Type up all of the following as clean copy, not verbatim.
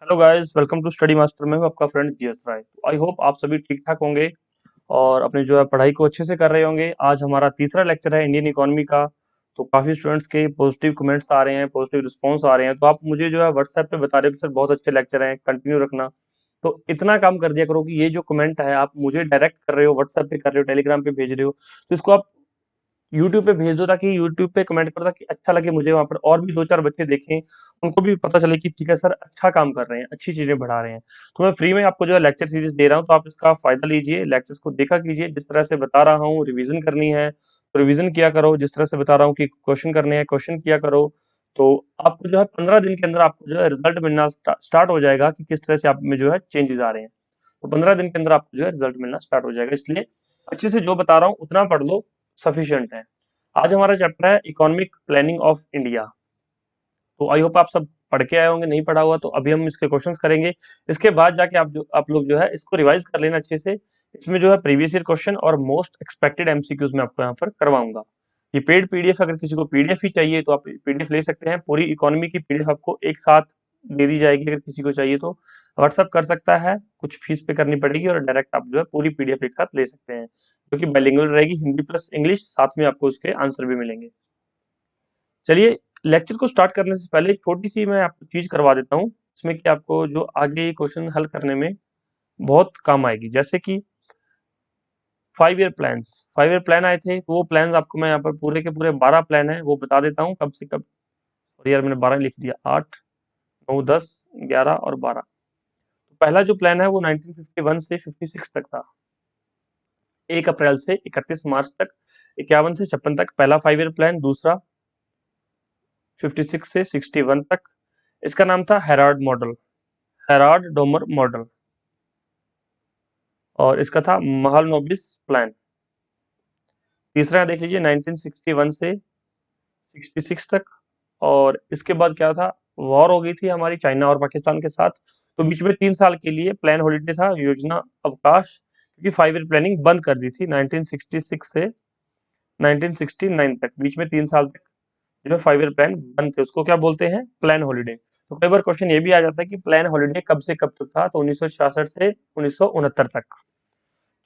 Hello guys, welcome to study master. में हूँ आपका फ्रेंड जीएस राय। तो आई होप आप सभी ठीक ठाक होंगे और अपने जो है पढ़ाई को अच्छे से कर रहे होंगे। आज हमारा तीसरा लेक्चर है इंडियन इकोनॉमी का। तो काफी स्टूडेंट्स के पॉजिटिव कमेंट्स आ रहे हैं, पॉजिटिव रिस्पांस आ रहे हैं। तो आप मुझे जो है व्हाट्सएप पे बता रहे हो कि सर बहुत अच्छे लेक्चर हैं, कंटिन्यू रखना। तो इतना काम कर दिया करो कि ये जो कमेंट है आप मुझे डायरेक्ट कर रहे हो, व्हाट्सएप पे कर रहे हो, टेलीग्राम पे भेज रहे हो, तो इसको आप यूट्यूब पे भेज दो, ताकि यूट्यूब पे कमेंट करो, ताकि अच्छा लगे मुझे, वहां पर और भी दो चार बच्चे देखें, उनको भी पता चले कि ठीक है सर, अच्छा काम कर रहे हैं, अच्छी चीजें बढ़ा रहे हैं। तो मैं फ्री में आपको जो है लेक्चर सीरीज दे रहा हूँ, तो आप इसका फायदा लीजिए, लेक्चर्स को देखा कीजिए। जिस तरह से बता रहा हूँ रिवीजन करनी है तो रिवीजन किया करो, जिस तरह से बता रहा हूँ कि क्वेश्चन करने हैं क्वेश्चन किया करो। तो आपको जो है 15 दिन के अंदर आपको जो है रिजल्ट मिलना स्टार्ट हो जाएगा कि किस तरह से आप में जो है चेंजेस आ रहे हैं। तो 15 दिन के अंदर आपको जो है रिजल्ट मिलना स्टार्ट हो जाएगा, इसलिए अच्छे से जो बता रहा हूँ उतना पढ़ लो, सफिशियंट है। आज हमारा चैप्टर है इकोनॉमिक प्लानिंग ऑफ इंडिया। तो आई होप आप सब पढ़ के आए होंगे, नहीं पढ़ा हुआ तो अभी हम इसके क्वेश्चंस करेंगे। इसके बाद जाके आप लोग जो है इसको रिवाइज कर लेना अच्छे से। इसमें जो है प्रीवियस ईयर क्वेश्चन और मोस्ट एक्सपेक्टेड एमसीक्यूज मैं आपको यहाँ पर करवाऊंगा। ये पेड पीडीएफ, अगर किसी को पीडीएफ ही चाहिए तो आप पीडीएफ ले सकते हैं। पूरी इकोनॉमी की पीडीएफ आपको एक साथ दे दी जाएगी। अगर किसी को चाहिए तो व्हाट्सअप कर सकता है, कुछ फीस पे करनी पड़ेगी और डायरेक्ट आप जो है पूरी पीडीएफ एक साथ ले सकते हैं, जो कि बाइलिंगुअल रहेगी, हिंदी प्लस इंग्लिश, साथ में आपको उसके आंसर भी मिलेंगे। चलिए, लेक्चर को स्टार्ट करने से पहले एक छोटी सी मैं आपको चीज करवा देता हूँ, इसमें कि आपको जो आगे क्वेश्चन हल करने में बहुत काम आएगी। जैसे कि 5 ईयर प्लान आए थे, तो वो प्लान आपको मैं यहाँ पर पूरे के पूरे 12 प्लान है वो बता देता हूँ कब से कब। और यार मैंने 12 लिख दिया, 8, 9, 10, 11 और 12। तो पहला जो प्लान है वो 1951 से 56 तक था। 1 अप्रैल से 31 मार्च तक, 51 से 56 तक पहला 5 ईयर प्लान। दूसरा 56 से 61 तक, इसका नाम था Herald model, Herald Domar model. और इसका था महालनोबिस प्लान। तीसरा देख लीजिए 1961 से 66 तक। और इसके बाद क्या था, वॉर हो गई थी हमारी चाइना और पाकिस्तान के साथ। तो बीच में 3 साल के लिए प्लान हॉलिडे था, योजना अवकाश, क्योंकि 5 ईयर प्लानिंग बंद कर दी थी 1966 से 1969 तक। बीच में 3 साल तक जो 5 ईयर प्लान बंद थे, उसको क्या बोलते हैं, प्लान हॉलिडे। तो कई बार क्वेश्चन ये भी आ जाता है कि प्लान हॉलिडे कब से कब तक था, तो 1966 से 1969 तक।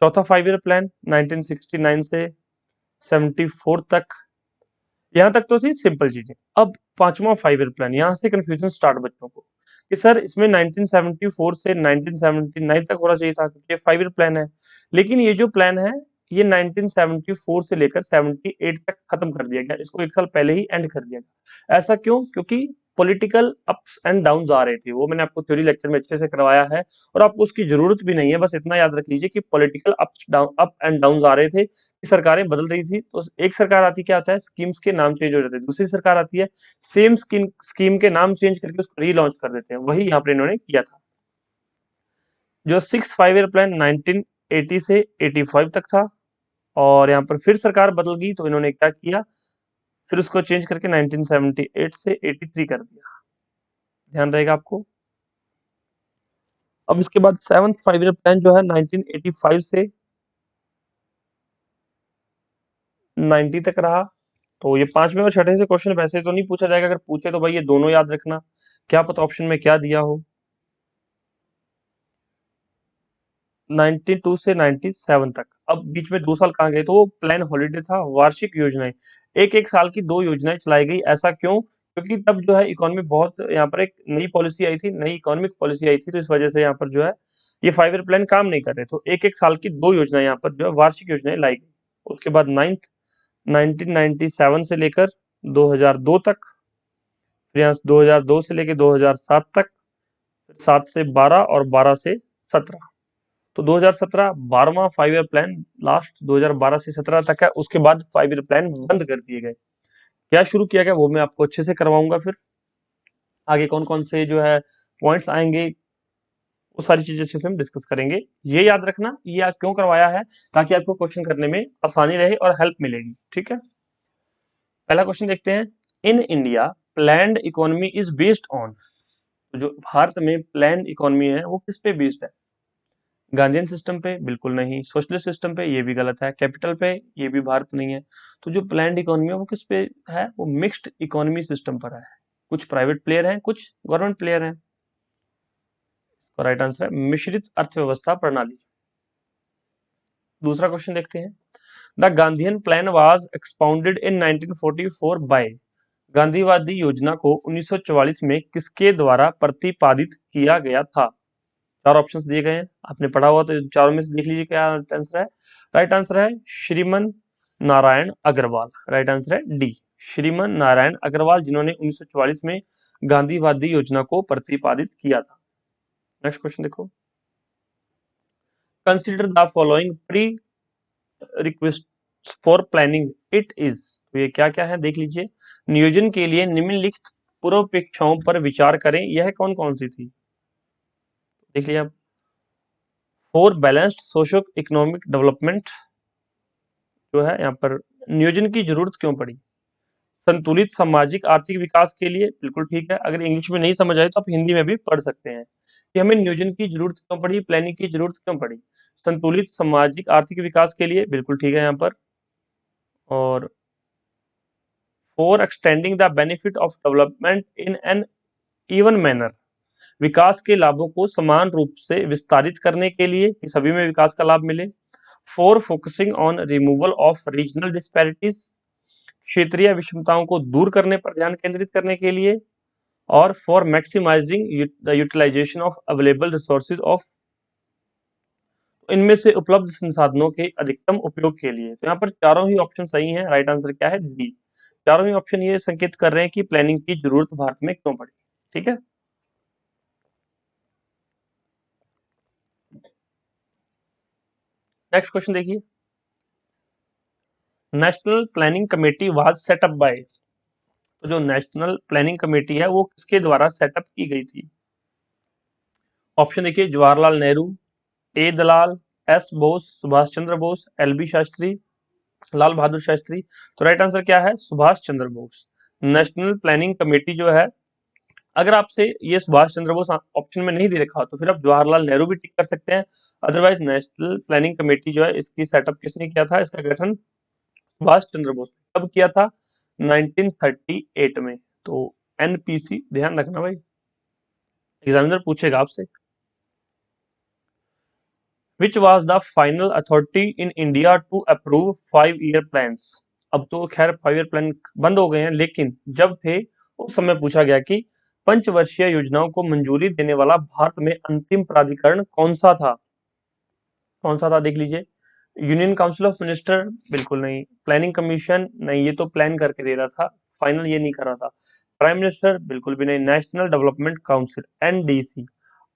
चौथा 5 ईयर प्लान 1969 से 74 तक। यहाँ तक तो थी सिंपल चीजें। अब पांचवा 5 ईयर प्लान, यहाँ से कंफ्यूजन स्टार्ट बच्चों को कि सर इसमें 1974 से 1979 तक होना चाहिए था, क्योंकि ये 5 ईयर प्लान है। लेकिन ये जो प्लान है ये 1974 से लेकर 78 तक खत्म कर दिया गया, इसको 1 साल पहले ही एंड कर दिया गया। ऐसा क्यों? क्योंकि पॉलिटिकल अप्स एंड डाउन्स आ रहे थे, वो मैंने आपको थ्योरी लेक्चर में अच्छे से करवाया है और आपको उसकी जरूरत भी नहीं है। बस इतना याद रख लीजिए कि पॉलिटिकल अप एंड डाउन आ रहे थे, सरकारें बदल रही थी। तो एक सरकार आती, क्या होता है, स्कीम्स के नाम चेंज हो जाते हैं। दूसरी सरकार आती है, सेम स्कीम के नाम चेंज करके उसको रीलॉन्च कर देते हैं। वही यहाँ पर इन्होंने किया था। जो 6 5 ईयर प्लान 1980 से 85 तक था, और यहाँ पर फिर सरकार बदल गई तो इन्होंने क्या किया, फिर उसको चेंज करके 1978 से 83 कर दिया। ध्यान रहेगा आपको। अब इसके बाद 7th 5 ईयर प्लान जो है 1985 से 90 तक रहा। तो ये पांचवें और छठे से क्वेश्चन वैसे तो नहीं पूछा जाएगा, अगर पूछे तो भाई ये दोनों याद रखना, क्या पता ऑप्शन में क्या दिया हो। 92 से 97 तक। अब बीच में 2 साल कहाँ गए, तो वो प्लान हॉलिडे था, वार्षिक योजनाएं, एक एक साल की 2 योजनाएं चलाई गई। ऐसा क्यों? क्योंकि तब जो है इकोनॉमी बहुत, यहाँ पर एक नई पॉलिसी आई थी, नई इकोनॉमिक पॉलिसी आई थी, तो इस वजह से यहाँ पर जो है ये 5 ईयर प्लान काम नहीं कर रहे। तो एक एक साल की 2 योजनाएं यहाँ पर जो है वार्षिक योजनाएं लाई गई। उसके बाद 1997 से लेकर 2002 तक, फिर यहाँ 2002 से लेकर 2007 तक, 7 से 12 और 12 से 17। तो 2017 12वां 5 ईयर प्लान लास्ट 2012 से 17 तक है। उसके बाद 5 ईयर प्लान बंद कर दिए गए। क्या शुरू किया गया वो मैं आपको अच्छे से करवाऊंगा। फिर आगे कौन कौन से जो है पॉइंट्स आएंगे, वो सारी चीजें अच्छे से हम डिस्कस करेंगे। ये याद रखना ये क्यों करवाया है, ताकि आपको क्वेश्चन करने में आसानी रहे और हेल्प मिलेगी। ठीक है, पहला क्वेश्चन देखते हैं। In India planned economy is based on. जो भारत में प्लैंड इकोनॉमी है वो किस पे बेस्ड है? गांधीयन सिस्टम पे? बिल्कुल नहीं। सोशलिस्ट सिस्टम पे? ये भी गलत है। कैपिटल पे? ये भी भारत नहीं है। तो जो प्लैंड इकोनॉमी है वो किस पे है? वो मिक्स्ड इकोनॉमी सिस्टम पर है। कुछ प्राइवेट प्लेयर हैं, कुछ गवर्नमेंट प्लेयर हैं। तो राइट आंसर है मिश्रित अर्थव्यवस्था प्रणाली। दूसरा क्वेश्चन देखते हैं। The Gandhian plan was expounded in 1944 by. गांधीवादी योजना को 1944 में किसके द्वारा प्रतिपादित किया गया था? चार ऑप्शंस दिए गए हैं, आपने पढ़ा हुआ तो चारों में से देख लीजिए क्या आंसर है। राइट आंसर है श्रीमन नारायण अग्रवाल। राइट आंसर है डी, श्रीमन नारायण अग्रवाल, जिन्होंने 1944 में गांधीवादी योजना को प्रतिपादित किया था। नेक्स्ट क्वेश्चन देखो। Consider the following pre request for planning it is. तो ये क्या क्या है देख लीजिए। नियोजन के लिए निम्नलिखित पूर्वापेक्षाओं पर विचार करें, यह कौन कौन सी थी, देख लिया आप। For balanced socio economic development जो है यहाँ पर नियोजन की जरूरत क्यों पड़ी? संतुलित सामाजिक आर्थिक विकास के लिए, बिल्कुल ठीक है। अगर इंग्लिश में नहीं समझ आए तो आप हिंदी में भी पढ़ सकते हैं कि हमें नियोजन की जरूरत क्यों पड़ी, प्लानिंग की जरूरत क्यों पड़ी। संतुलित सामाजिक आर्थिक विकास के लिए, बिल्कुल ठीक है यहाँ पर। और for extending the benefit of development in an even manner, विकास के लाभों को समान रूप से विस्तारित करने के लिए कि सभी में विकास का लाभ मिले। For focusing on removal of regional disparities, क्षेत्रीय विषमताओं को दूर करने पर ध्यान केंद्रित करने के लिए। और for maximising the utilisation of available resources of, इनमें से उपलब्ध संसाधनों के अधिकतम उपयोग के लिए। तो यहाँ पर चारों ही ऑप्शन सही हैं। राइट आंसर क्या है? डी। चारों ही ऑप्शन ये संकेत कर रहे हैं कि प्लानिंग की जरूरत भारत में क्यों पड़ी। ठीक है, नेक्स्ट क्वेश्चन देखिए। National planning committee was set up by. तो जो नेशनल प्लानिंग कमेटी है वो किसके द्वारा सेटअप की गई थी? ऑप्शन देखिए, जवाहरलाल नेहरू, ए दलाल, S Bose, Subhash Chandra Bose, L B Shastri, Lal Bahadur Shastri. तो राइट आंसर क्या है? Subhash Chandra Bose. National planning committee जो है, अगर आपसे ये सुभाष चंद्र बोस ऑप्शन में नहीं दे रखा तो फिर आप जवाहरलाल नेहरू भी टिक कर सकते हैं। अदरवाइज नेशनल प्लानिंग कमेटी जो है इसकी सेटअप किसने किया था, इसका गठन सुभाष चंद्र बोस ने कब किया था? 1938 में। तो एनपीसी ध्यान रखना भाई, एग्जामिनर पूछेगा आपसे। Which was the final authority in India to approve 5 year plans. अब तो खैर 5 ईयर प्लान बंद हो गए हैं, लेकिन जब थे उस समय पूछा गया कि पंचवर्षीय योजनाओं को मंजूरी देने वाला भारत में अंतिम प्राधिकरण कौन सा था? कौन सा था देख लीजिए। यूनियन काउंसिल ऑफ मिनिस्टर, बिल्कुल नहीं। प्लानिंग कमीशन, नहीं, ये तो प्लान करके दे रहा था, फाइनल ये नहीं कर रहा था। प्राइम मिनिस्टर, बिल्कुल भी नहीं। National development council, NDC.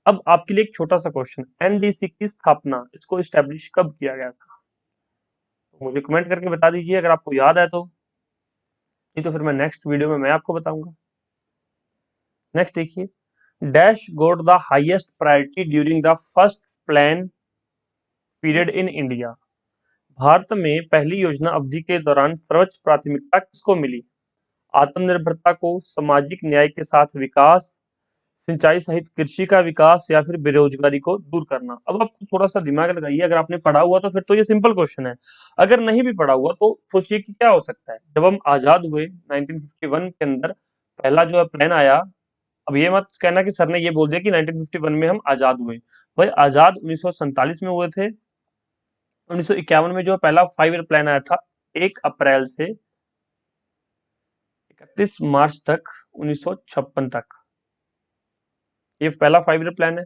अब आपके लिए एक छोटा सा क्वेश्चन, एनडीसी की स्थापना, इसको इस्टेब्लिश कब किया गया था? तो मुझे कमेंट करके बता दीजिए अगर आपको याद है तो, नहीं तो फिर मैं नेक्स्ट वीडियो में मैं आपको बताऊंगा। नेक्स्ट देखिए। Dash goat the highest priority during the first plan period in India. Bharat में पहली योजना अवधि के दौरान सर्वोच्च प्राथमिकता किसको मिली? आत्मनिर्भरता को, सामाजिक न्याय के साथ विकास, सिंचाई सहित कृषि का विकास, या फिर बेरोजगारी को दूर करना। अब आपको थोड़ा सा दिमाग लगाइए, अगर आपने पढ़ा हुआ तो फिर तो ये सिंपल क्वेश्चन है। अगर नहीं भी पढ़ा हुआ तो सोचिए कि क्या हो सकता है। जब हम आजाद हुए 1951 के अंदर, पहला जो है प्लान आया। अब ये मत कहना कि सर ने ये बोल दिया कि 1951 में हम आजाद हुए। भाई आजाद 1947 में हुए थे। 1951 में जो पहला 5 ईयर प्लान आया था, 1 अप्रैल से 31 मार्च तक 1956 तक, ये पहला 5 ईयर प्लान है।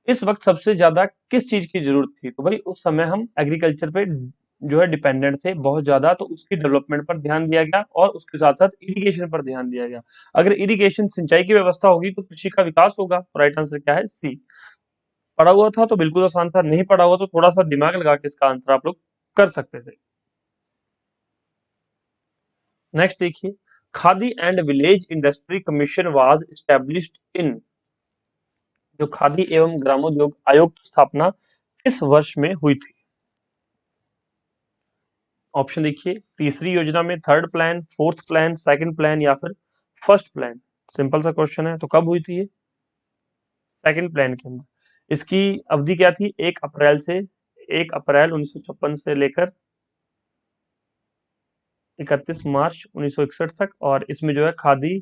इस वक्त सबसे ज्यादा किस चीज की जरूरत थी? तो भाई उस समय हम एग्रीकल्चर पे जो है डिपेंडेंट थे बहुत ज्यादा, तो उसकी डेवलपमेंट पर ध्यान दिया गया और उसके साथ साथ इरिगेशन पर ध्यान दिया गया। अगर इरिगेशन, सिंचाई की व्यवस्था होगी तो कृषि का विकास होगा। राइट आंसर क्या है? सी। पढ़ा हुआ था तो बिल्कुल आसान था, नहीं पढ़ा हुआ तो थोड़ा सा दिमाग लगा के इसका आंसर आप लोग कर सकते थे। नेक्स्ट देखिए। Khadi and village industry commission was established in. जो खादी एवं ग्रामोद्योग आयोग की स्थापना किस वर्ष में हुई थी? ऑप्शन देखिए, तीसरी योजना में, third plan, fourth plan, second plan, या फिर फर्स्ट प्लान। सिंपल सा क्वेश्चन है, तो कब हुई थी ये? सेकंड प्लान के अंदर। इसकी अवधि क्या थी? 1 अप्रैल से, 1 अप्रैल 1956 से लेकर 31 मार्च 1961 तक। और इसमें जो है खादी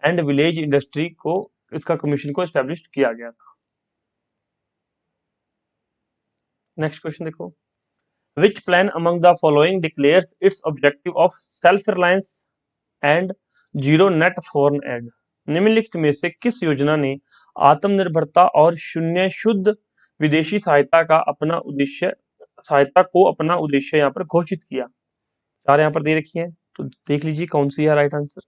एंड विलेज इंडस्ट्री को, इसका कमीशन को एस्टेब्लिश किया गया था। नेक्स्ट क्वेश्चन देखो, विच plan among the following declares it's objective of self reliance and zero net foreign add. निम्नलिखित में से किस योजना ने आत्मनिर्भरता और शून्य शुद्ध विदेशी सहायता को अपना उद्देश्य यहाँ पर घोषित किया। चार यहाँ पर दे रखी है, तो देख लीजिए कौन सी है right answer.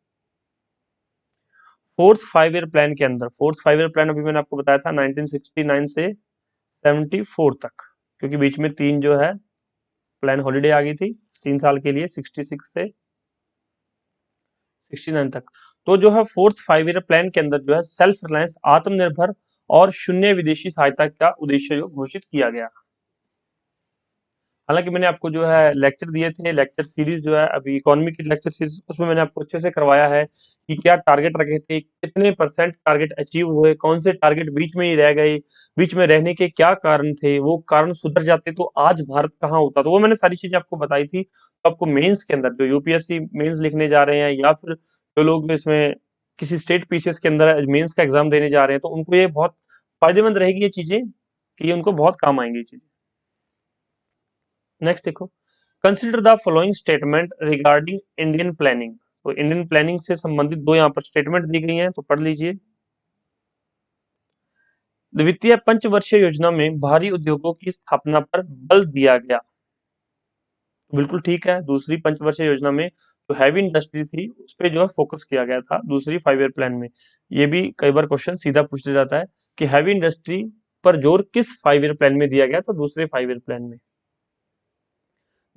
Fourth 5 year plan के अंदर, फोर्थ 5 ईयर प्लान अभी मैंने आपको बताया था 1969 से 74 तक, क्योंकि बीच में तीन जो है प्लान हॉलीडे आ गई थी 3 साल के लिए, 66 से 69 तक। तो जो है फोर्थ 5 ईयर प्लान के अंदर जो है सेल्फ रिलायंस, आत्मनिर्भर और शून्य विदेशी सहायता का उद्देश्य जो घोषित किया गया। हालांकि मैंने आपको जो है लेक्चर दिए थे, लेक्चर सीरीज जो है अभी इकोनॉमी की लेक्चर सीरीज, उसमें मैंने आपको अच्छे से करवाया है कि क्या टारगेट रखे थे, कितने परसेंट टारगेट अचीव हुए, कौन से टारगेट बीच में ही रह गए, बीच में रहने के क्या कारण थे, वो कारण सुधर जाते तो आज भारत कहाँ होता। तो वो मैंने सारी चीजें आपको बताई थी। तो आपको मेंस के अंदर जो यूपीएससी मेंस लिखने जा रहे हैं, या फिर जो लोग इसमें किसी स्टेट पीसीएस के अंदर मेंस का एग्जाम देने जा रहे हैं, तो उनको ये बहुत फायदेमंद रहेगी ये चीजें, कि ये उनको बहुत काम आएंगी ये चीजें। नेक्स्ट देखो, consider the following statement regarding Indian planning. तो इंडियन प्लानिंग से संबंधित दो यहाँ पर स्टेटमेंट दी गई हैं, तो पढ़ लीजिए। द्वितीय पंचवर्षीय योजना में भारी उद्योगों की स्थापना पर बल दिया गया। बिल्कुल ठीक है, दूसरी पंचवर्षीय योजना में जो हैवी इंडस्ट्री थी उस पर जो है फोकस किया गया था दूसरी 5 ईयर प्लान में। ये भी कई बार क्वेश्चन सीधा पूछा जाता है कि हैवी इंडस्ट्री पर जोर किस 5 ईयर प्लान में दिया गया, तो दूसरे 5 ईयर प्लान में।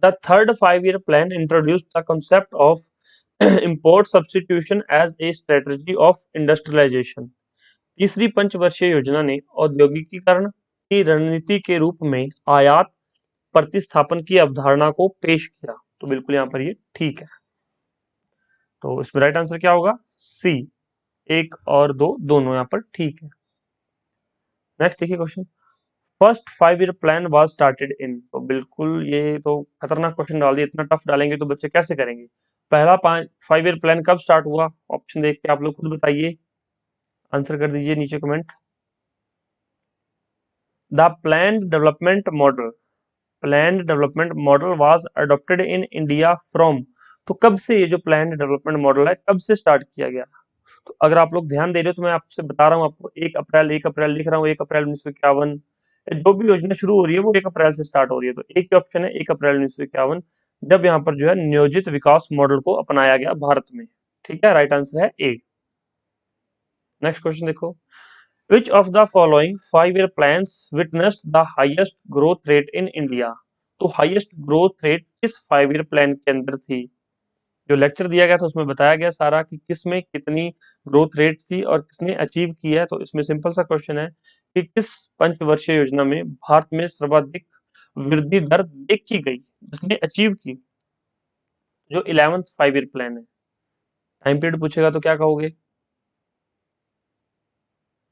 The third 5 year plan introduced the concept of import substitution as a strategy of industrialization। तीसरी पंचवर्षीय योजना ने औद्योगिकीकरण की रणनीति के रूप में आयात प्रतिस्थापन की अवधारणा को पेश किया। तो बिल्कुल यहाँ पर ये ठीक है, तो इसमें राइट आंसर क्या होगा, सी। एक और दो दोनों यहाँ पर ठीक है। नेक्स्ट देखिए question, first 5 year plan was started in. तो बिल्कुल ये तो खतरनाक क्वेश्चन डाल दिया, इतना टफ डालेंगे तो बच्चे कैसे करेंगे। पहला 5 ईयर प्लान कब स्टार्ट हुआ, ऑप्शन देख के आप लोग खुद बताइए, आंसर कर दीजिए नीचे comment. The planned development model was adopted in India from. तो कब से ये जो प्लान्ड डेवलपमेंट मॉडल है कब से स्टार्ट किया गया। तो अगर आप लोग ध्यान दे रहे हो तो मैं आपसे बता रहा हूँ, आपको 1 अप्रैल लिख रहा हूँ, 1 अप्रैल 1951। जो भी योजना शुरू हो रही है वो 1 अप्रैल से स्टार्ट हो रही है, तो एक ही ऑप्शन है 1 अप्रैल 1951, जब यहाँ पर जो है नियोजित विकास मॉडल को अपनाया गया भारत में। ठीक है, राइट आंसर है ए। नेक्स्ट क्वेश्चन देखो, विच of the following 5 year plans witnessed the highest growth rate in India. तो हाईएस्ट ग्रोथ रेट किस 5 ईयर प्लान के अंदर थी। जो लेक्चर दिया गया था उसमें बताया गया सारा कि किस में कितनी ग्रोथ रेट थी और किसने अचीव किया है। तो इसमें सिंपल सा क्वेश्चन है कि किस पंचवर्षीय योजना में भारत में सर्वाधिक वृद्धि दर देखी गई, जिसने अचीव की। जो 11th 5 ईयर प्लान है। टाइम पीरियड पूछेगा तो क्या कहोगे,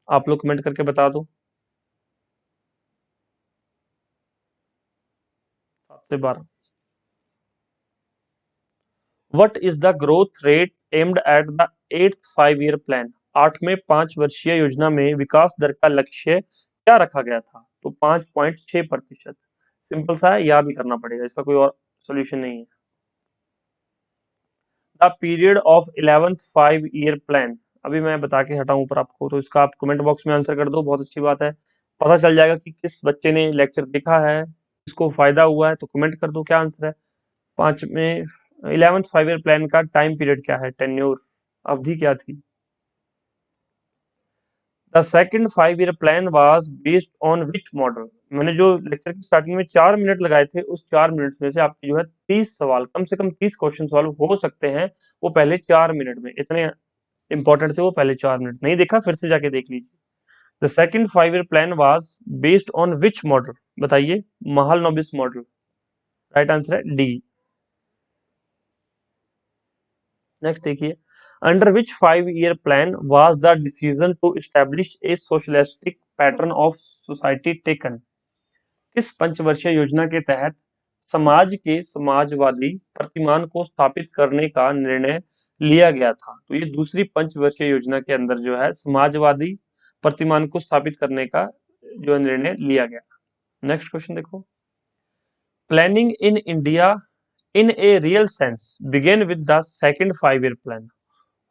आप लोग कमेंट करके बता दो। 7 से 12। What is the growth rate aimed at the 8th 5 year plan. 8वें 5 वर्षीय योजना में विकास दर का लक्ष्य क्या रखा गया था, तो 5.6%। सिंपल सा है, याद ही करना पड़ेगा, इसका कोई और सोल्यूशन नहीं है। The period of 11th 5 year plan, अभी मैं बता के हटाऊं ऊपर आपको, तो इसका आप कमेंट बॉक्स में आंसर कर दो, बहुत अच्छी बात है। पता चल जाएगा कि किस बच्चे ने लेक्चर देखा है, किसको फायदा हुआ है, तो कमेंट कर दो क्या आंसर है। 11th 5 ईयर प्लान का टाइम पीरियड क्या है, टेन्योर, अवधि क्या थी। The second 5 year plan was based on which model. मैंने जो लेक्चर की स्टार्टिंग में 4 मिनट लगाए थे, उस 4 मिनट में से आपके जो है 30 सवाल, कम से कम 30 क्वेश्चन सॉल्व हो सकते हैं, वो पहले 4 मिनट में। इतने इंपॉर्टेंट थे वो पहले 4 मिनट। नहीं देखा फिर से जाके देख लीजिए। The second 5 year plan was based on which model, बताइए, महालनोबिस मॉडल। राइट आंसर है डी। नेक्स्ट देखिए, under which 5 year plan was the decision to establish a socialistic pattern of society taken. किस पंचवर्षीय योजना के तहत समाज के समाजवादी प्रतिमान को स्थापित करने का निर्णय लिया गया था। तो ये दूसरी पंचवर्षीय योजना के अंदर जो है समाजवादी प्रतिमान को स्थापित करने का जो निर्णय लिया गया। नेक्स्ट क्वेश्चन देखो, planning in India in a real sense began with the second 5 year plan,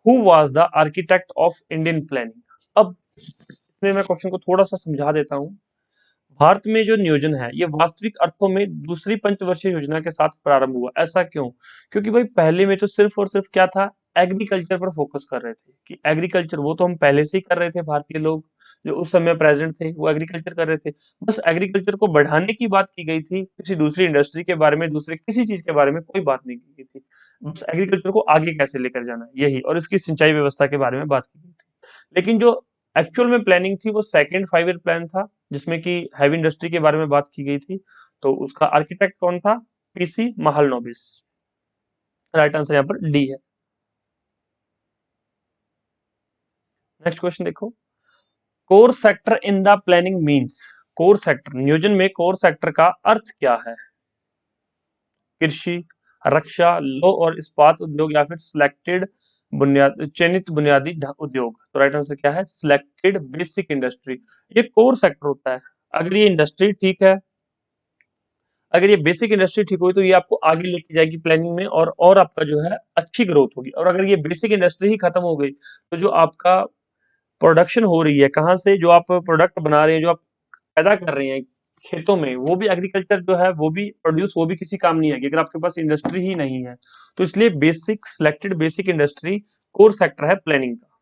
who was the architect of Indian planning. अब इसमें मैं क्वेश्चन को थोड़ा सा समझा देता हूँ। भारत में जो नियोजन है ये वास्तविक अर्थों में दूसरी पंचवर्षीय योजना के साथ प्रारंभ हुआ। ऐसा क्यों? क्योंकि भाई पहले में तो सिर्फ और सिर्फ क्या था, एग्रीकल्चर पर फोकस कर रहे थे कि एग्रीकल्चर, वो तो हम पहले से ही कर रहे थे, भारतीय लोग जो उस समय प्रेजेंट थे वो एग्रीकल्चर कर रहे थे। बस एग्रीकल्चर को बढ़ाने की बात की गई थी, किसी दूसरी इंडस्ट्री के बारे में, दूसरे किसी चीज के बारे में कोई बात नहीं की गई थी। बस एग्रीकल्चर को आगे कैसे लेकर जाना है यही, और इसकी सिंचाई व्यवस्था के बारे में बात की गई थी। लेकिन जो एक्चुअल में प्लानिंग थी वो सेकंड 5 ईयर प्लान था, जिसमें कि हैवी इंडस्ट्री के बारे में बात की गई थी। तो उसका आर्किटेक्ट कौन था? पीसी महालनोबिस। राइट आंसर यहाँ पर डी है। नेक्स्ट क्वेश्चन देखो, core sector in the planning means, core sector नियोजन में कोर सेक्टर का अर्थ क्या है? कृषि, रक्षा, लौह और इस्पात उद्योग, या फिर सिलेक्टेड बुनियाद चयनित बुनियादी उद्योग। तो राइट आंसर क्या है? Selected basic industry. ये कोर सेक्टर होता है। अगर ये इंडस्ट्री ठीक है, अगर ये बेसिक इंडस्ट्री ठीक हुई तो ये आपको आगे लेके जाएगी प्लानिंग में, और आपका जो है अच्छी ग्रोथ होगी। और अगर ये बेसिक इंडस्ट्री ही खत्म हो गई तो जो आपका प्रोडक्शन हो रही है, कहाँ से जो आप प्रोडक्ट बना रहे हैं, जो आप पैदा कर रहे हैं खेतों में, वो भी एग्रीकल्चर जो है वो भी प्रोड्यूस, वो भी किसी काम नहीं आएगी अगर आपके पास इंडस्ट्री ही नहीं है। तो इसलिए basic selected basic industry core sector है प्लानिंग का।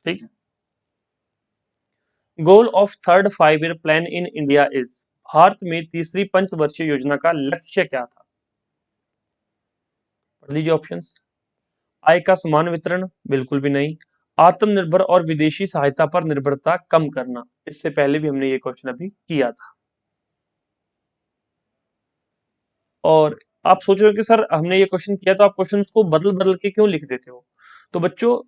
ठीक है। Goal of third 5 year plan in India is, Bharat में तीसरी पंचवर्षीय योजना का लक्ष्य क्या था? पढ़ लीजिए ऑप्शंस। आय का समान वितरण, बिल्कुल भी नहीं। आत्मनिर्भर और विदेशी सहायता पर निर्भरता कम करना, इससे पहले भी हमने ये क्वेश्चन अभी किया था। और आप सोच रहे हो कि सर हमने ये क्वेश्चन किया तो आप क्वेश्चन को बदल बदल के क्यों लिख देते हो? तो बच्चों,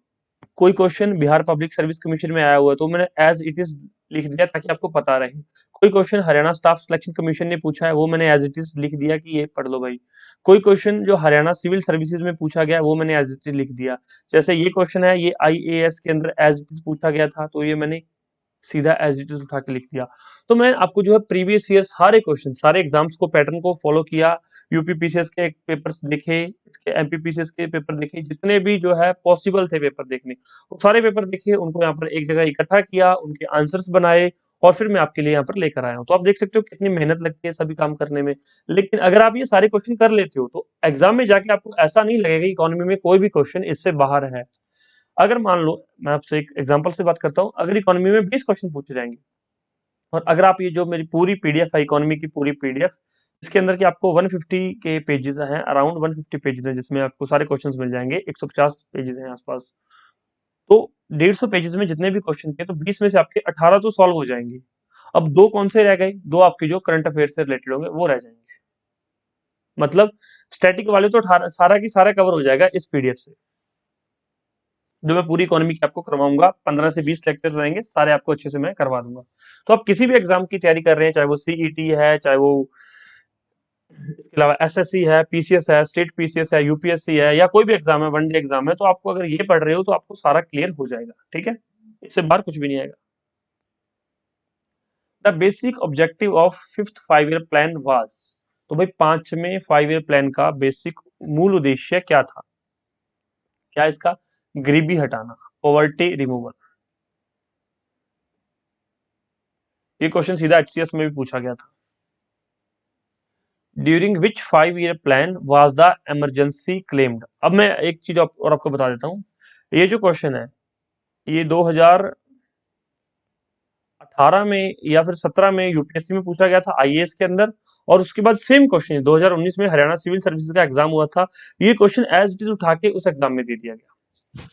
कोई question Bihar public service commission में आया हुआ है तो मैंने एज इट इज लिख दिया ताकि आपको पता रहे। कोई question Haryana staff selection commission ने पूछा है वो मैंने एज इट इज लिख दिया कि ये पढ़ लो भाई। कोई क्वेश्चन जो हरियाणा सिविल सर्विसेज में पूछा गया वो मैंने एज इट इज लिख दिया। जैसे ये क्वेश्चन है, ये आईएएस के अंदर एज इट इज पूछा गया था तो ये मैंने सीधा एज इट इज उठा के लिख दिया। तो मैं आपको जो है प्रीवियस ईयर सारे क्वेश्चन, सारे एग्जाम्स को, पैटर्न को फॉलो किया। यूपी पीसीएस के पेपर्स देखे, इसके एमपी पीसीएस के पेपर देखे, जितने भी जो है पॉसिबल थे पेपर देखने, वो सारे पेपर देखे, उनको यहाँ पर एक जगह इकट्ठा किया, उनके आंसर्स बनाए, और फिर मैं आपके लिए यहाँ पर लेकर आया हूँ। तो आप देख सकते हो कितनी मेहनत लगती है सभी काम करने में। लेकिन अगर आप ये सारे क्वेश्चन कर लेते हो तो एग्जाम में जाके आपको ऐसा नहीं लगेगा कि इकोनॉमी में कोई भी क्वेश्चन इससे बाहर है। अगर मान लो, मैं आपसे एक एग्जांपल से बात करता हूँ, अगर इकोनॉमी में 20 क्वेश्चन पूछे जाएंगे, और अगर आप ये जो मेरी पूरी पीडीएफ है, इकोनॉमी की पूरी पीडीएफ, इसके अंदर की आपको 150 के पेजेस हैं, अराउंड 150 पेजेस हैं, जिसमें आपको सारे क्वेश्चंस मिल जाएंगे, 150 पेजेस हैं आसपास। तो 150 पेजेस में जितने भी क्वेश्चन थे तो 20 में से आपके 18 तो सॉल्व हो जाएंगे। अब दो कौन से रह गए? दो आपके जो करंट अफेयर से रिलेटेड होंगे वो रह जाएंगे। मतलब स्टैटिक वाले तो 18 सारा की सारा कवर हो जाएगा इस पीडीएफ से, जो मैं पूरी इकोनॉमी की आपको करवाऊंगा। 15 से 20 लेक्चर्स रहेंगे, सारे आपको अच्छे से मैं करवा दूंगा। तो आप किसी भी एग्जाम की तैयारी कर रहे हैं, चाहे वो सीईटी है, चाहे वो इसके अलावा एसएससी है, पीसीएस है, स्टेट पीसीएस है, यूपीएससी है, या कोई भी एग्जाम है, वनडे एग्जाम है, तो आपको अगर ये पढ़ रहे हो तो आपको सारा क्लियर हो जाएगा। ठीक है, इससे बाहर कुछ भी नहीं आएगा। The basic objective of fifth 5 year plan was, तो भाई पांचवें 5 ईयर प्लान का बेसिक मूल उद्देश्य क्या था? क्या इसका? गरीबी हटाना, पॉवर्टी रिमूवल। ये क्वेश्चन सीधा एचसीएस में भी पूछा गया था। During which 5 year plan was the emergency claimed. अब मैं एक चीज और आपको बता देता हूँ, ये जो क्वेश्चन है ये 2018 में या फिर 17 में यूपीएससी में पूछा गया था, आईएएस के अंदर। और उसके बाद सेम क्वेश्चन 2019 में हरियाणा सिविल सर्विसेज का एग्जाम हुआ था, ये क्वेश्चन एज इट इज उठा के उस एग्जाम में दे दिया गया।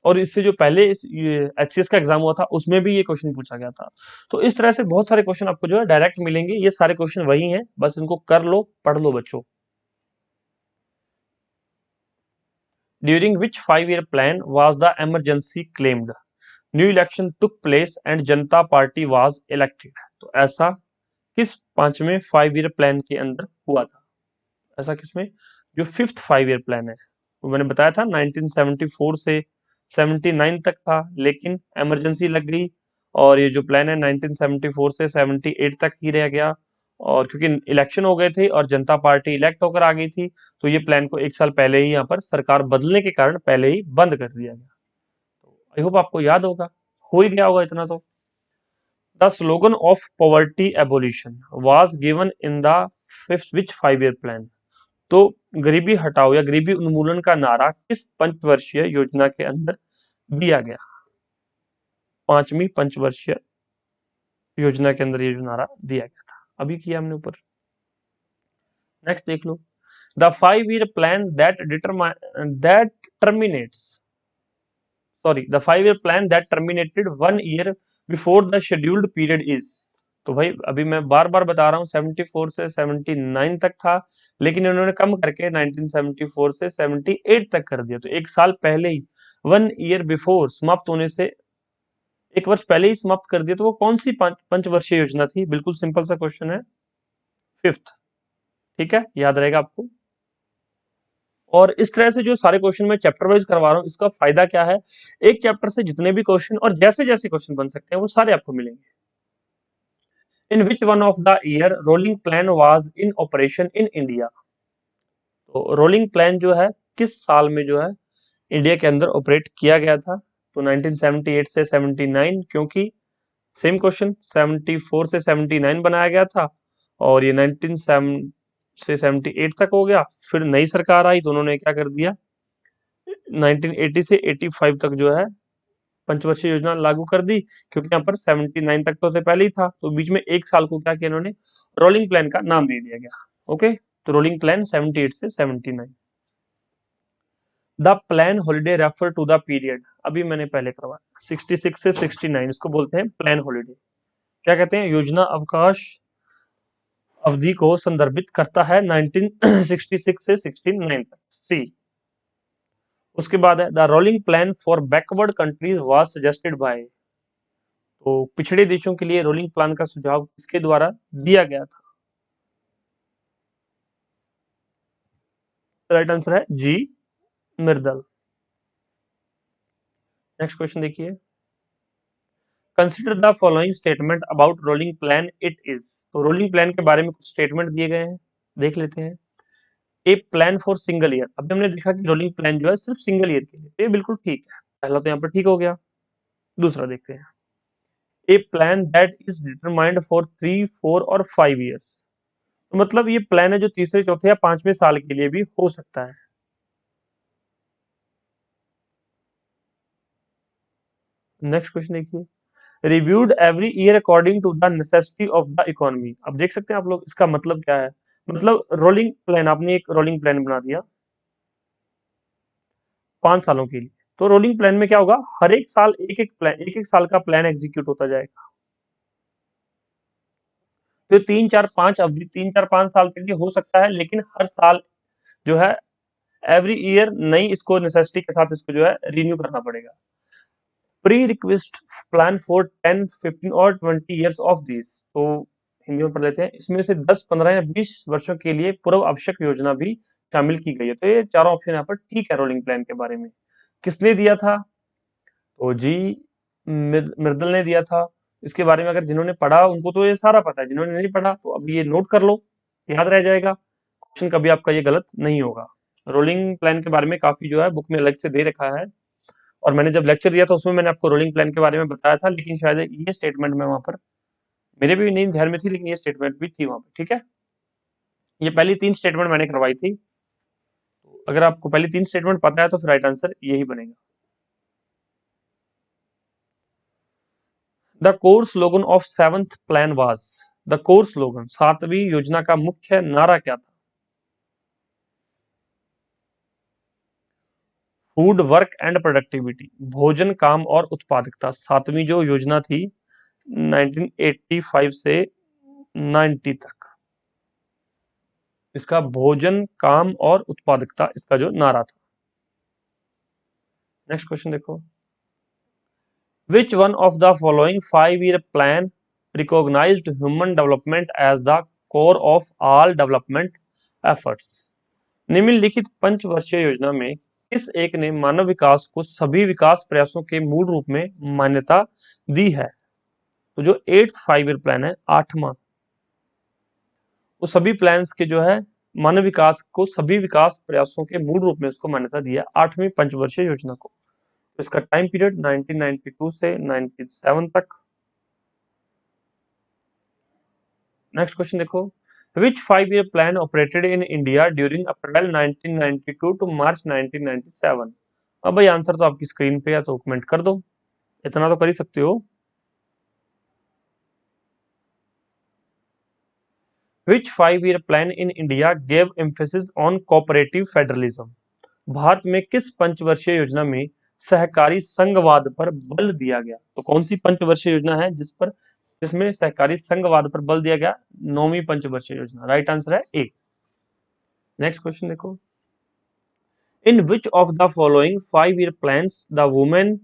और इससे जो पहले एचसीएस का एग्जाम हुआ था उसमें भी ये क्वेश्चन पूछा गया था। तो इस तरह से बहुत सारे क्वेश्चन आपको जो है डायरेक्ट मिलेंगे, ये सारे क्वेश्चन वही हैं, बस इनको कर लो, पढ़ लो बच्चों। During which 5 year plan was the emergency claimed, new election took place and Janata party was elected. तो ऐसा किस पांचवें 5 ईयर प्लान के अंदर हुआ था? ऐसा किसमें? जो फिफ्थ 5 ईयर प्लान है, वो मैंने बताया था 1974 से 79 तक था, लेकिन इमरजेंसी लग गई और ये जो प्लान है 1974 से 78 तक ही रह गया। और क्योंकि इलेक्शन हो गए थे और जनता पार्टी इलेक्ट होकर आ गई थी, तो ये प्लान को एक साल पहले ही यहाँ पर सरकार बदलने के कारण पहले ही बंद कर दिया गया। आई होप आपको याद होगा, हो ही गया होगा इतना तो। The slogan of poverty abolition was given in the fifth which 5 year plan. तो गरीबी हटाओ या गरीबी उन्मूलन का नारा किस पंचवर्षीय योजना के अंदर दिया गया? पांचवी पंचवर्षीय योजना के अंदर ये जो नारा दिया गया था, अभी किया हमने ऊपर। नेक्स्ट देख लो, the 5 year plan that terminates sorry the 5 year plan that terminated 1 year before the scheduled period is. तो भाई अभी मैं बार बार बता रहा हूँ 74 से 79 तक था, लेकिन इन्होंने कम करके 1974 से 78 तक कर दिया। तो एक साल पहले ही, 1 ईयर बिफोर, समाप्त होने से एक वर्ष पहले ही समाप्त कर दिया। तो वो कौन सी पंचवर्षीय योजना थी? बिल्कुल सिंपल सा क्वेश्चन है, फिफ्थ। ठीक है, याद रहेगा आपको। और इस तरह से जो सारे क्वेश्चन मैं चैप्टर वाइज करवा रहा हूँ, इसका फायदा क्या है, एक चैप्टर से जितने भी क्वेश्चन और जैसे जैसे क्वेश्चन बन सकते हैं वो सारे आपको मिलेंगे। In which one of the year rolling plan was in operation in India? तो रोलिंग प्लान जो है किस साल में जो है इंडिया के अंदर ऑपरेट किया गया था? तो 1978 से 79, क्योंकि सेम क्वेश्चन 74 से 79 बनाया गया था और ये 19 से 78 तक हो गया। फिर नई सरकार आई तो उन्होंने क्या कर दिया, 1980 से 85 तक जो है पंचवर्षीय योजना लागू कर दी, क्योंकि यहाँ पर 79 तक तो से पहले ही था, तो बीच में एक साल को क्या किया इन्होंने, रोलिंग प्लान का नाम दे दिया गया। ओके, तो रोलिंग प्लान 78 से 79। The plan holiday refer to the period, अभी मैंने पहले करवाया 66 से 69, इसको बोलते हैं प्लान हॉलीडे। क्या कहते हैं? योजना अवकाश अवधि को संदर्भित करता है 1966 से 69 तक। सी। उसके बाद है the rolling plan for backward countries was suggested by. तो पिछड़े देशों के लिए रोलिंग प्लान का सुझाव किसके द्वारा दिया गया था? राइट आंसर है जी मिर्दल। नेक्स्ट क्वेश्चन देखिए, consider the following statement about rolling plan it is. तो रोलिंग प्लान के बारे में कुछ स्टेटमेंट दिए गए हैं, देख लेते हैं। A plan for single year, अभी हमने देखा कि रोलिंग प्लान जो है सिर्फ सिंगल ईयर के लिए, ये बिल्कुल ठीक है, पहला तो यहाँ पर ठीक हो गया। दूसरा देखते हैं, a plan that is determined for 3, 4 और 5 ईयर्स। तो मतलब ये प्लान है जो तीसरे, चौथे या पांचवें साल के लिए भी हो सकता है। नेक्स्ट क्वेश्चन देखिए, reviewed every year according to the necessity of the economy. अब देख सकते हैं आप लोग इसका मतलब क्या है, मतलब रोलिंग प्लान, आपने एक रोलिंग प्लान बना दिया 5 सालों के लिए, तो रोलिंग प्लान में क्या होगा, हर एक साल एक एक प्लान, एक एक साल का प्लान एग्जीक्यूट होता जाएगा। तो 3, 4, 5 अवधि 3, 4, 5 साल के लिए हो सकता है, लेकिन हर साल जो है एवरी ईयर नई इसको नेसेसिटी के साथ इसको जो है रिन्यू करना पड़ेगा। प्री रिक्वेस्ट प्लान फॉर 10, 15 और 20 ईयर्स ऑफ दिस। तो हिंदी में पढ़ लेते हैं, इसमें से 10, 15 या 20 वर्षों के लिए पूर्व आवश्यक योजना भी शामिल की गई है। तो ये चारों ऑप्शन यहाँ पर ठीक है रोलिंग प्लान के बारे में। किसने दिया था? तो जी मिर्दल ने दिया था। इसके बारे में अगर जिन्होंने पढ़ा उनको तो ये सारा पता है, जिन्होंने नहीं पढ़ा तो अब ये नोट कर लो, याद रह जाएगा, क्वेश्चन कभी आपका ये गलत नहीं होगा। रोलिंग प्लान के बारे में काफी जो है बुक में अलग से दे रखा है, और मैंने जब लेक्चर दिया था उसमें मैंने आपको रोलिंग प्लान के बारे में बताया था, लेकिन शायद ये स्टेटमेंट में वहां पर मेरे भी नहीं ध्यान में थी, लेकिन ये स्टेटमेंट भी थी वहां पर। ठीक है, ये पहली 3 स्टेटमेंट मैंने करवाई थी। अगर आपको पहली 3 स्टेटमेंट पता है तो फिर राइट आंसर यही बनेगा। The core slogan of 7th plan was. The core slogan, 7वीं योजना का मुख्य नारा क्या था? फूड वर्क एंड प्रोडक्टिविटी, भोजन, काम और उत्पादकता। 7वीं जो योजना थी 1985 से 90 तक, इसका भोजन, काम और उत्पादकता इसका जो नारा था। नेक्स्ट क्वेश्चन देखो, which one of the following 5 year plan recognised human development as the core of all development efforts. निम्नलिखित पंचवर्षीय योजना में किस एक ने मानव विकास को सभी विकास प्रयासों के मूल रूप में मान्यता दी है? तो जो 8th 5 ईयर प्लान है, 8वां, वो सभी प्लान्स के जो है मानव विकास को सभी विकास प्रयासों के मूल रूप में उसको मान्यता दिया 8वीं पंचवर्षीय योजना को। इसका टाइम पीरियड 1992 से 97 तक। नेक्स्ट क्वेश्चन देखो, which 5 year plan operated in India during April 1992 to March 1997। अब भाई आंसर तो आपकी स्क्रीन पे है, तो कमेंट कर दो, इतना तो कर ही सकते हो। विच 5 year plan in India gave emphasis on cooperative federalism. Bharat में किस पंचवर्षीय योजना में सहकारी संघवाद पर बल दिया गया? तो कौन सी पंचवर्षीय योजना है जिसमें सहकारी संघवाद पर बल दिया गया? 9वीं पंचवर्षीय योजना। राइट आंसर है ए। नेक्स्ट क्वेश्चन देखो, in which of the following 5 year plans the women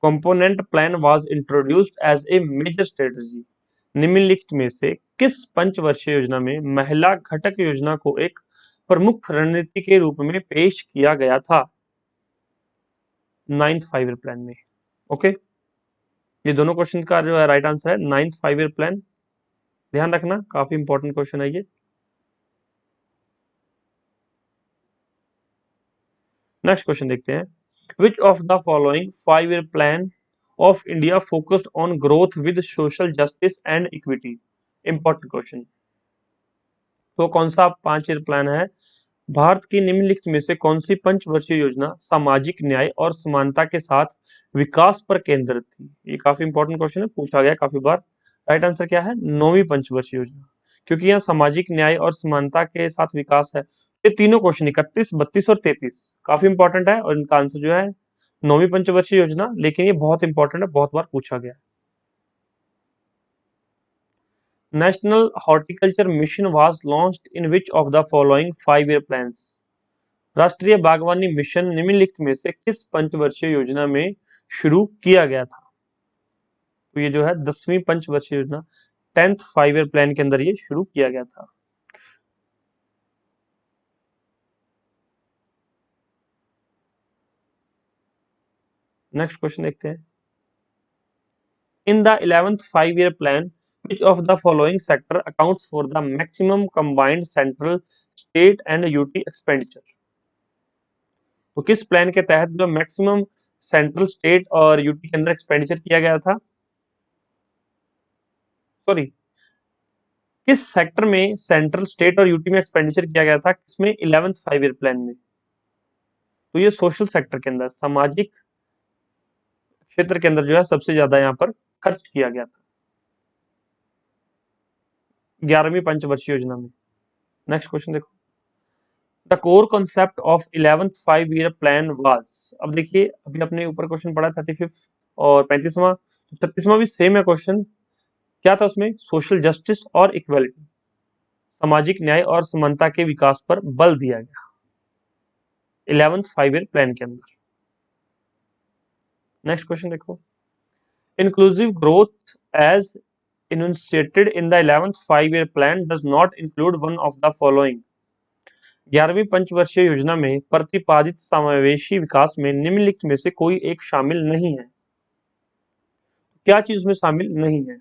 component plan was introduced as a major strategy. निम्नलिखित में से किस पंचवर्षीय योजना में महिला घटक योजना को एक प्रमुख रणनीति के रूप में पेश किया गया था? 9th 5 ईयर प्लान में। ओके, ये दोनों क्वेश्चन का जो है राइट आंसर है 9th 5 ईयर प्लान। ध्यान रखना, काफी इंपॉर्टेंट क्वेश्चन है ये। नेक्स्ट क्वेश्चन देखते हैं, विच of the following 5 year plan of India focused on growth with social justice and equity. Important question. तो कौन सा 5 ईयर प्लान है? भारत की निम्नलिखित में से कौन सी पंचवर्षीय योजना सामाजिक न्याय और समानता के साथ विकास पर केंद्रित थी? ये काफी इंपॉर्टेंट क्वेश्चन है, पूछा गया काफी बार। राइट आंसर क्या है? 9वीं पंचवर्षीय योजना, क्योंकि यहाँ सामाजिक न्याय और समानता के साथ विकास है। ये तीनों क्वेश्चन 31, 32 और 33 काफी इंपॉर्टेंट है, और इनका आंसर जो है 9वीं पंचवर्षीय योजना, लेकिन ये बहुत इंपॉर्टेंट है, बहुत बार पूछा गया। National horticulture mission was launched in which of the following 5 year plans. राष्ट्रीय बागवानी मिशन निम्नलिखित में से किस पंचवर्षीय योजना में शुरू किया गया था? तो ये जो है 10वीं पंचवर्षीय योजना, 10th 5 ईयर प्लान के अंदर ये शुरू किया गया था। नेक्स्ट क्वेश्चन देखते हैं, in the 11th 5 year plan which of the following sector accounts for the maximum combined central state and UT expenditure। तो किस प्लान के तहत जो मैक्सिमम सेंट्रल स्टेट और यूटी के अंदर एक्सपेंडिचर किया गया था? सॉरी, किस सेक्टर में सेंट्रल स्टेट और यूटी में एक्सपेंडिचर किया गया था? किसमें? 11th 5 ईयर प्लान में। तो ये सोशल सेक्टर के अंदर, सामाजिक क्षेत्र के अंदर जो है सबसे ज्यादा यहाँ पर खर्च किया गया था 11वीं पंचवर्षीय योजना में। नेक्स्ट क्वेश्चन देखो, the core concept of 11th 5 year plan was. अब देखिए, अभी अपने ऊपर क्वेश्चन पढ़ा 35 और 35वां, तो 36वां भी सेम है क्वेश्चन। क्या था उसमें? सोशल जस्टिस और इक्वालिटी, सामाजिक न्याय और समानता के विकास पर बल दिया गया 11th 5 ईयर प्लान के अंदर। नेक्स्ट क्वेश्चन देखो, inclusive growth as enunciated in the 11th 5 year plan does not include one of the following। 11वीं पंचवर्षीय योजना में प्रतिपादित समावेशी विकास में निम्नलिखित में से कोई एक शामिल नहीं है। क्या चीज उसमें शामिल नहीं है?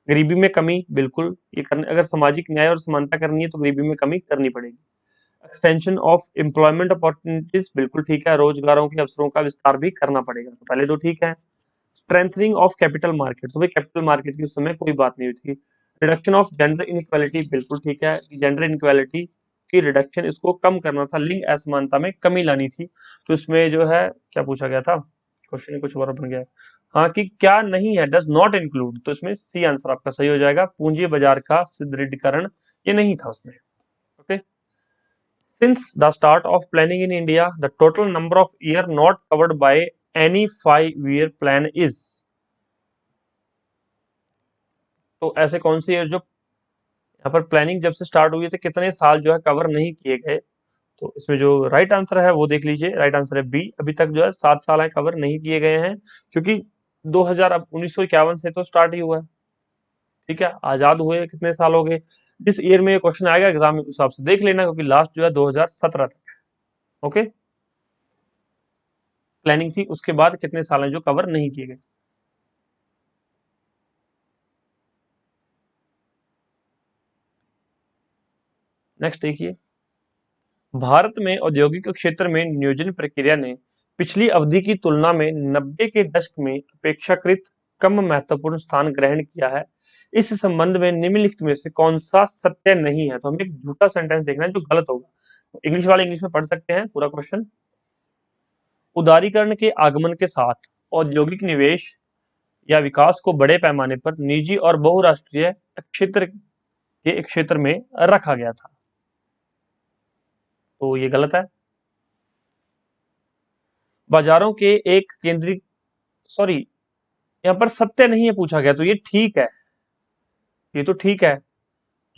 गरीबी में कमी, बिल्कुल ये करने, अगर सामाजिक न्याय और समानता करनी है तो गरीबी में कमी करनी पड़ेगी। एक्सटेंशन ऑफ एम्प्लॉयमेंट अपॉर्चुनिटीज, बिल्कुल ठीक है, रोजगारों के अवसरों का विस्तार भी करना पड़ेगा, तो पहले तो ठीक है। स्ट्रेंथनिंग ऑफ कैपिटल मार्केट, तो भाई कैपिटल मार्केट की उस समय कोई बात नहीं हुई थी। रिडक्शन ऑफ जेंडर इनइक्वालिटी, बिल्कुल ठीक है, जेंडर इनइक्वालिटी की रिडक्शन, इसको कम करना था, लिंग असमानता में कमी लानी थी। तो इसमें जो है क्या पूछा गया था? क्वेश्चन कुछ और बन गया है, हाँ, कि क्या नहीं है, डज नॉट इंक्लूड, तो इसमें सी आंसर आपका सही हो जाएगा, पूंजी बाजार का सुदृढ़ीकरण, ये नहीं था उसमें। Okay, since the start of planning in India, the total number of year not covered by any 5 year plan is। तो ऐसे कौन सी ईयर जो यहाँ पर प्लानिंग जब से स्टार्ट हुई थी, कितने साल जो है कवर नहीं किए गए? तो इसमें जो राइट आंसर है वो देख लीजिए, राइट आंसर है बी, अभी तक जो है 7 साल है कवर नहीं किए गए हैं, क्योंकि 1951 से तो स्टार्ट ही हुआ है। ठीक है, आजाद हुए कितने साल हो गए? जिस ईयर में ये क्वेश्चन आएगा एग्जाम में उस हिसाब से देख लेना, क्योंकि लास्ट जो है 2017 तक है। ओके, प्लानिंग थी, उसके बाद कितने साल हैं जो कवर नहीं किए गए। नेक्स्ट देखिए, भारत में औद्योगिक क्षेत्र में नियोजन प्रक्रिया ने पिछली अवधि की तुलना में 90 के दशक में अपेक्षाकृत कम महत्वपूर्ण स्थान ग्रहण किया है। इस संबंध में निम्नलिखित में से कौन सा सत्य नहीं है? तो हमें एक झूठा सेंटेंस देखना है जो गलत होगा। इंग्लिश वाले इंग्लिश में पढ़ सकते हैं पूरा क्वेश्चन। उदारीकरण के आगमन के साथ औद्योगिक निवेश या विकास को बड़े पैमाने पर निजी और बहुराष्ट्रीय क्षेत्र के क्षेत्र में रखा गया था। तो ये गलत है। बाजारों के एक केंद्रीय सॉरी, यहाँ पर सत्य नहीं है पूछा गया, तो ये ठीक है। ये तो ठीक है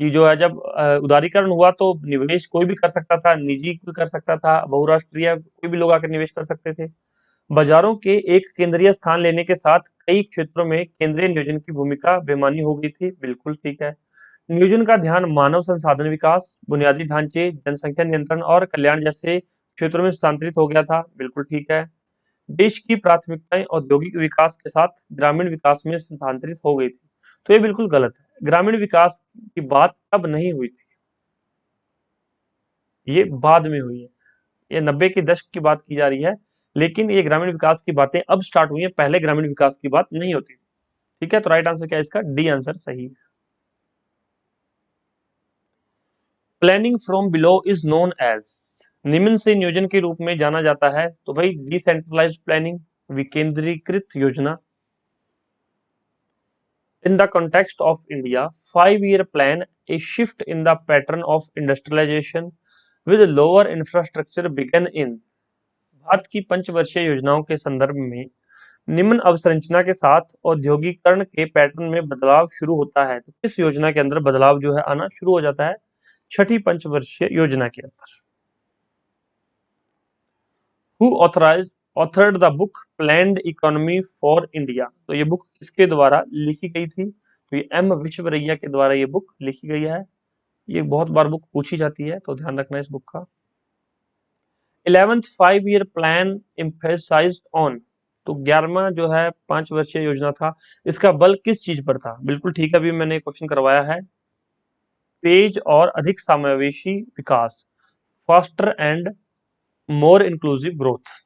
कि जो है जब उदारीकरण हुआ तो निवेश कोई भी कर सकता था, निजी कोई कर सकता था, बहुराष्ट्रीय कोई भी लोग आकर निवेश कर सकते थे। बाजारों के एक केंद्रीय स्थान लेने के साथ कई क्षेत्रों में केंद्रीय नियोजन की भूमिका बेमानी हो गई थी, बिल्कुल ठीक है। नियोजन का ध्यान मानव संसाधन विकास, बुनियादी ढांचे, जनसंख्या नियंत्रण और कल्याण जैसे क्षेत्रों में स्थानांतरित हो गया था, बिल्कुल ठीक है। देश की प्राथमिकताएं औद्योगिक विकास के साथ ग्रामीण विकास में स्थानांतरित हो गई थी, तो ये बिल्कुल गलत है। ग्रामीण विकास की बात तब नहीं हुई थी, ये बाद में हुई है। ये 90 के दशक की बात की जा रही है, लेकिन ये ग्रामीण विकास की बातें अब स्टार्ट हुई है, पहले ग्रामीण विकास की बात नहीं होती थी। ठीक है, तो राइट आंसर क्या है इसका? डी आंसर सही है। Planning from below is known as, निम्न से नियोजन के रूप में जाना जाता है, तो भाई डिसेंट्रलाइज्ड प्लानिंग, विकेंद्रीकृत योजना। In the context of India, 5-year plan, a shift in the pattern of industrialization with lower infrastructure began in। Bharat की पंचवर्षीय योजनाओं के संदर्भ में निम्न अवसंरचना के साथ औद्योगिकरण के पैटर्न में बदलाव शुरू होता है। तो किस योजना के अंदर बदलाव जो है आना शुरू हो जाता है? छठी पंचवर्षीय योजना के अंदर। Who authored the book planned economy for India, तो ये बुक किसके द्वारा लिखी गई थी? तो ये एम विश्वरैया के द्वारा ये बुक लिखी गई है। ये बहुत बार बुक पूछी जाती है, तो ध्यान रखना इस बुक का। 11th 5-year plan emphasised on, तो 11वां जो है 5 वर्षीय योजना था, इसका बल किस चीज पर था? बिल्कुल ठीक है, अभी मैंने क्वेश्चन करवाया है। तेज और अधिक समावेशी विकास, faster and more inclusive growth.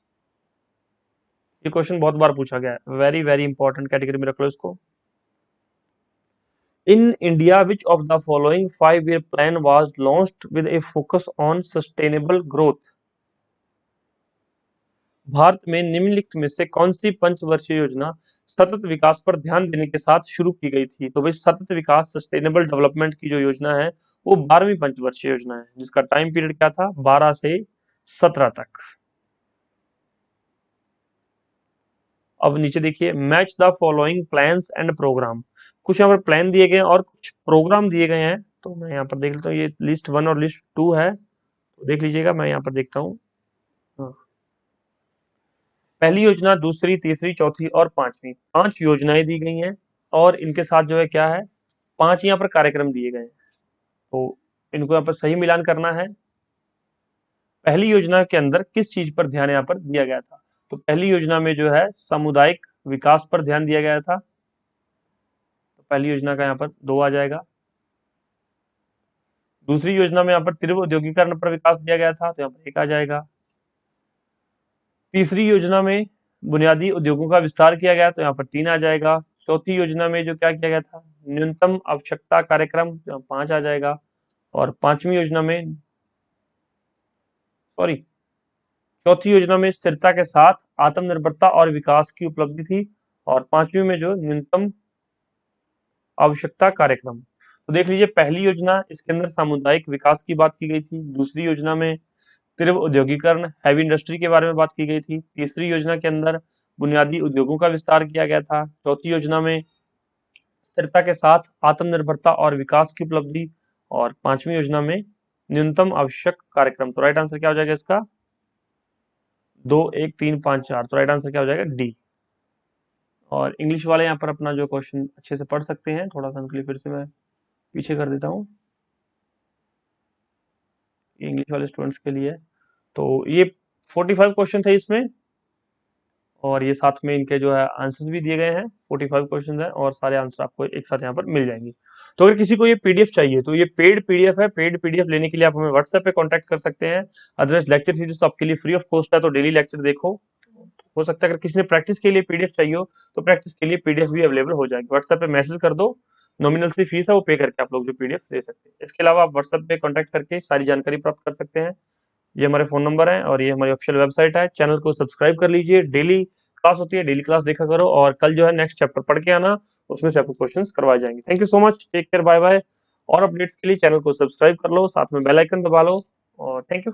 ये क्वेश्चन बहुत बार पूछा गया है, वेरी वेरी इंपॉर्टेंट कैटेगरी में रख लो इसको। In India which of the following 5-year plan was launched with A focus on sustainable growth. Bharat में निम्नलिखित में से कौन सी पंचवर्षीय योजना सतत विकास पर ध्यान देने के साथ शुरू की गई थी? तो भाई सतत विकास, सस्टेनेबल डेवलपमेंट की जो योजना है वो 12वीं पंचवर्षीय योजना है, जिसका टाइम पीरियड क्या था? 12 से 17 तक। अब नीचे देखिए, match the following plans and programme. कुछ यहाँ पर प्लान दिए गए हैं और कुछ प्रोग्राम दिए गए हैं, तो मैं यहाँ पर देख लेता हूँ। ये लिस्ट 1 और लिस्ट 2 है, तो देख लीजिएगा। मैं यहाँ पर देखता हूँ। हाँ। पहली योजना, दूसरी, तीसरी, चौथी और पांचवी, 5 योजनाएं दी गई हैं और इनके साथ जो है क्या है, 5 यहाँ पर कार्यक्रम दिए गए हैं। तो इनको यहाँ पर सही मिलान करना है। पहली योजना के अंदर किस चीज पर ध्यान यहाँ पर दिया गया था? तो पहली योजना में जो है सामुदायिक विकास पर ध्यान दिया गया था, तो पहली योजना का यहाँ पर 2 आ जाएगा। दूसरी योजना में यहाँ पर तीव्र औद्योगिकरण पर विकास दिया गया था, तो यहाँ पर 1 आ जाएगा। तीसरी योजना में बुनियादी उद्योगों का विस्तार किया गया, तो यहाँ पर 3 आ जाएगा। चौथी योजना में जो क्या किया गया था, न्यूनतम आवश्यकता कार्यक्रम, तो 5 आ जाएगा। और पांचवी योजना में सॉरी चौथी योजना में स्थिरता के साथ आत्मनिर्भरता और विकास की उपलब्धि थी, और पांचवी में जो न्यूनतम आवश्यकता कार्यक्रम। तो देख लीजिए, पहली योजना इसके अंदर सामुदायिक विकास की बात की गई थी। दूसरी योजना में तीव्र औद्योगिकरण, हैवी इंडस्ट्री के बारे में बात की गई थी। तीसरी योजना के अंदर बुनियादी उद्योगों का विस्तार किया गया था। चौथी योजना में स्थिरता के साथ आत्मनिर्भरता और विकास की उपलब्धि, और पांचवी योजना में न्यूनतम आवश्यक कार्यक्रम। तो राइट आंसर क्या हो जाएगा इसका? 2, 1, 3, 5, 4। तो राइट आंसर क्या हो जाएगा? डी। और इंग्लिश वाले यहाँ पर अपना जो क्वेश्चन अच्छे से पढ़ सकते हैं। थोड़ा सा उनके लिए फिर से मैं पीछे कर देता हूँ, इंग्लिश वाले स्टूडेंट्स के लिए। तो ये 45 क्वेश्चन थे इसमें, और ये साथ में इनके जो है आंसर्स भी दिए गए हैं, 45 क्वेश्चन है और सारे आंसर आपको एक साथ यहाँ पर मिल जाएंगे। तो अगर किसी को ये पीडीएफ चाहिए तो ये पेड पीडीएफ है। पेड पीडीएफ लेने के लिए आप हमें व्हाट्सएप पे कांटेक्ट कर सकते हैं। अदरवाइज लेक्चर सीरीज तो आपके लिए फ्री ऑफ कॉस्ट है, तो डेली लेक्चर देखो। हो सकता है अगर किसी ने प्रैक्टिस के लिए पीडीएफ चाहिए हो तो प्रैक्टिस के लिए पीडीएफ भी अवेलेबल हो जाएगी। व्हाट्सएप पे मैसेज कर दो, नॉमिनल सी फीस है वो पे करके आप लोग जो पीडीएफ ले सकते हैं। इसके अलावा आप व्हाट्सएप पे कांटेक्ट करके सारी जानकारी प्राप्त कर सकते हैं। ये हमारे फोन नंबर है और ये हमारी ऑफिशियल वेबसाइट है। चैनल को सब्सक्राइब कर लीजिए। डेली क्लास होती है, डेली क्लास देखा करो और कल जो है नेक्स्ट चैप्टर पढ़ के आना, उसमें से आपको क्वेश्चंस करवाए जाएंगे। Thank you so much, take care, bye bye. और अपडेट्स के लिए चैनल को सब्सक्राइब कर लो, साथ में बेल आइकन दबा लो और थैंक यू।